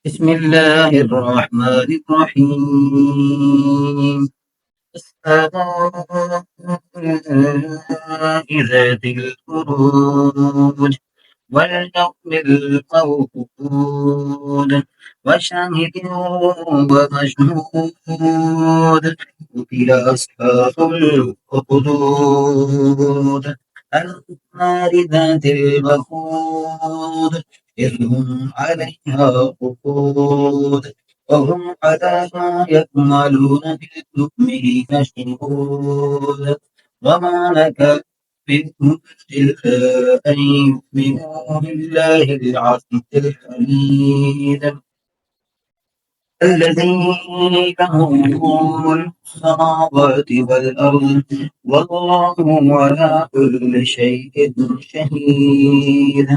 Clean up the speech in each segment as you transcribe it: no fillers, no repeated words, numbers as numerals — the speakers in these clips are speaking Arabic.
بسم الله الرحمن الرحيم. السماء ذات البروج واليوم الموعود وشاهد ومشهود قتل أصحاب الأخدود النار ذات الوقود إذ هم عليها ققود وهم على ما يعملون بالمؤمنين شهود وما لك منهم إلا أن يؤمنوا بالله العزيز الحميد الذي له ملك السماوات والأرض والله على كل شيء شهيد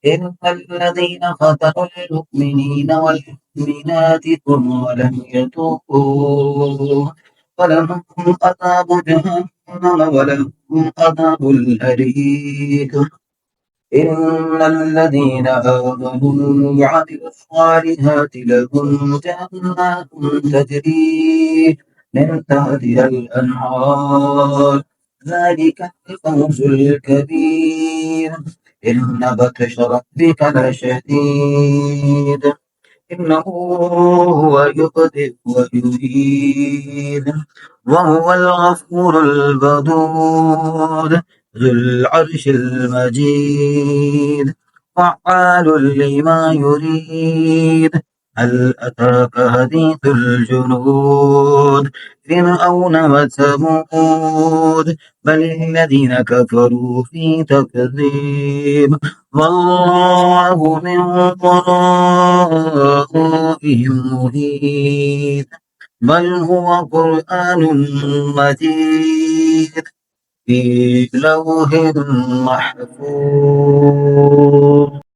إن الذين فتنوا المؤمنين والمؤمنات ثم لم يتوبوا فلهم عذاب جهنم ولهم عذاب الحريق إن الذين آمنوا وعملوا الصالحات لهم جنات تجري من تحتها الأنهار ذلك الفوز الكبير إن بطش ربك لشديد إنه هو يبدئ ويعيد وهو الغفور الودود ذو العرش المجيد فعال لما يريد هل أتاك حديث الجنود فرعون وثمود بل الذين كفروا في تكذيب والله من ورائهم محيط بل هو قرآن مجيد في لوح محفوظ